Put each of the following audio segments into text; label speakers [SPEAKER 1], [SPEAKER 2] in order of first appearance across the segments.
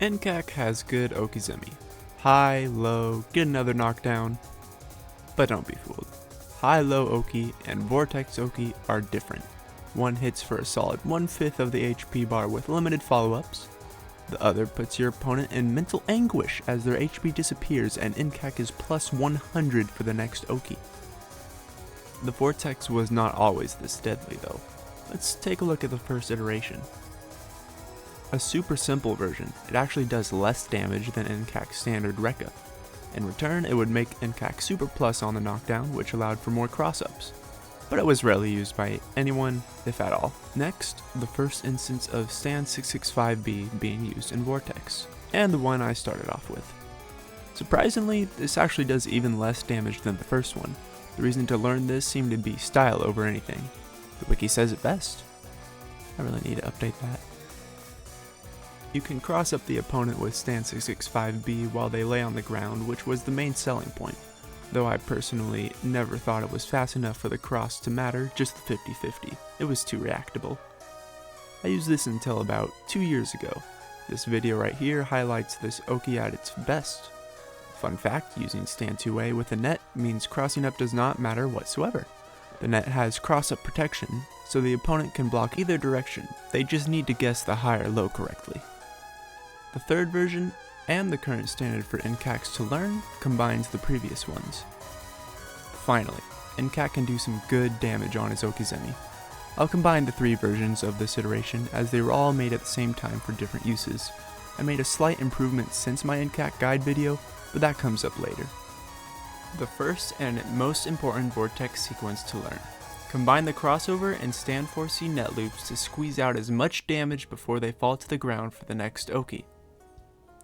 [SPEAKER 1] Nkak has good okizeme. High, low, get another knockdown. But don't be fooled. High low oki and vortex oki are different. One hits for a solid 1/5 of the HP bar with limited follow-ups. The other puts your opponent in mental anguish as their HP disappears and Nkak is plus 100 for the next oki. The vortex was not always this deadly though. Let's take a look at the first iteration. A super simple version, it actually does less damage than Nkak's standard Rekka. In return, it would make nkak super plus on the knockdown, which allowed for more cross-ups. But it was rarely used by anyone, if at all. Next, the first instance of Stand 665B being used in Vortex, and the one I started off with. Surprisingly, this actually does even less damage than the first one. The reason to learn this seemed to be style over anything. The wiki says it best. I really need to update that. You can cross up the opponent with Stand 665B while they lay on the ground, which was the main selling point, though I personally never thought it was fast enough for the cross to matter, just the 50-50. It was too reactable. I used this until about 2 years ago. This video right here highlights this oki at its best. Fun fact, using Stand 2A with a net means crossing up does not matter whatsoever. The net has cross-up protection, so the opponent can block either direction, they just need to guess the high or low correctly. The third version, and the current standard for nkaks to learn, combines the previous ones. Finally, nkak can do some good damage on his okizeme. I'll combine the 3 versions of this iteration as they were all made at the same time for different uses. I made a slight improvement since my nkak guide video, but that comes up later. The first and most important vortex sequence to learn. Combine the crossover and stand 4C net loops to squeeze out as much damage before they fall to the ground for the next oki.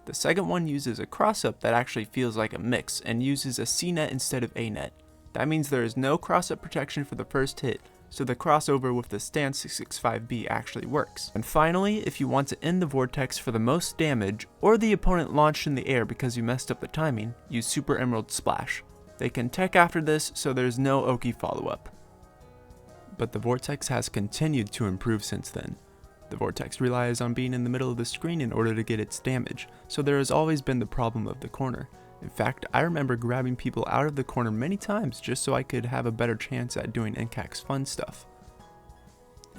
[SPEAKER 1] The second one uses a cross-up that actually feels like a mix and uses a C-net instead of A-net. That means there is no cross-up protection for the first hit, so the crossover with the Stand 665B actually works. And finally, if you want to end the vortex for the most damage, or the opponent launched in the air because you messed up the timing, use Super Emerald Splash. They can tech after this, so there's no oki follow-up. But the vortex has continued to improve since then. The vortex relies on being in the middle of the screen in order to get its damage, so there has always been the problem of the corner. In fact, I remember grabbing people out of the corner many times just so I could have a better chance at doing nkak's fun stuff.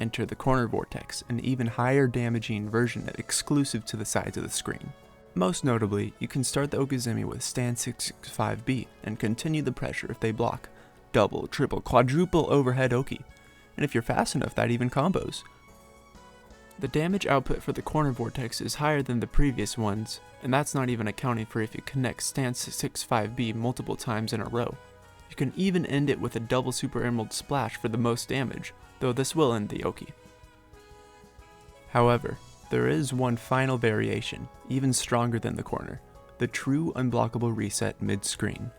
[SPEAKER 1] Enter the corner vortex, an even higher damaging version exclusive to the sides of the screen. Most notably, you can start the okizeme with Stand 665B and continue the pressure if they block. Double, triple, quadruple overhead oki. And if you're fast enough, that even combos. The damage output for the corner vortex is higher than the previous ones, and that's not even accounting for if you connect Stand 665B multiple times in a row. You can even end it with a double Super Emerald Splash for the most damage, though this will end the oki. However, there is one final variation, even stronger than the corner, the true unblockable reset mid-screen.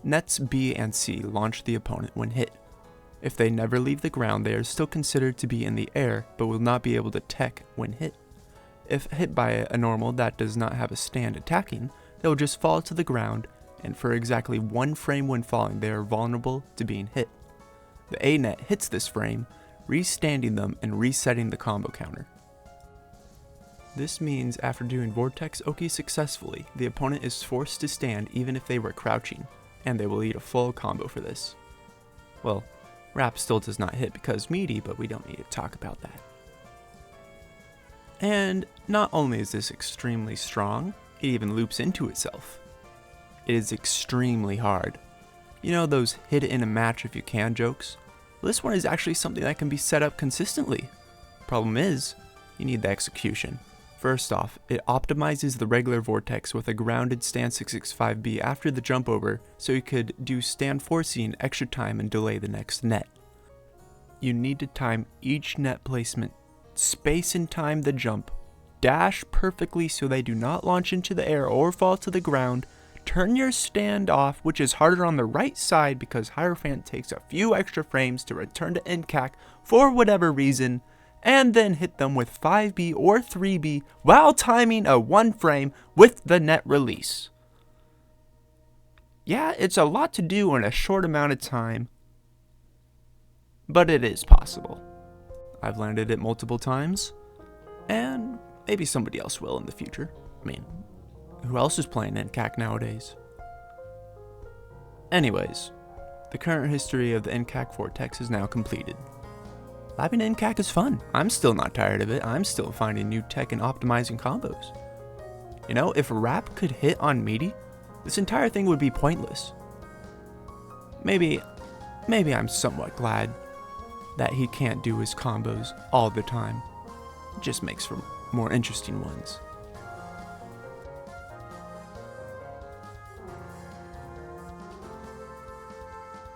[SPEAKER 1] Nets B and C launch the opponent when hit. If they never leave the ground, they are still considered to be in the air, but will not be able to tech when hit. If hit by a normal that does not have a stand attacking, they will just fall to the ground, and for exactly 1 frame when falling, they are vulnerable to being hit. The A net hits this frame, re-standing them and resetting the combo counter. This means after doing Vortex Oki successfully, the opponent is forced to stand even if they were crouching, and they will eat a full combo for this. Well, Wrap still does not hit because meaty, but we don't need to talk about that. And not only is this extremely strong, it even loops into itself. It is extremely hard. You know those hit it in a match if you can jokes? Well, this one is actually something that can be set up consistently. Problem is, you need the execution. First off, it optimizes the regular vortex with a grounded Stand 665B after the jump over, so you could do Stand 4C in extra time and delay the next net. You need to time each net placement, space and time the jump, dash perfectly so they do not launch into the air or fall to the ground, turn your stand off, which is harder on the right side because Hierophant takes a few extra frames to return to nkak for whatever reason, and then hit them with 5B or 3B while timing a 1 frame with the net release. Yeah, it's a lot to do in a short amount of time, but it is possible. I've landed it multiple times, and maybe somebody else will in the future. I mean, who else is playing nkak nowadays? Anyways, the current history of the nkak Vortex is now completed. Lapping nkak is fun. I'm still not tired of it. I'm still finding new tech and optimizing combos. You know, if rap could hit on meaty, this entire thing would be pointless. Maybe I'm somewhat glad that he can't do his combos all the time. It just makes for more interesting ones.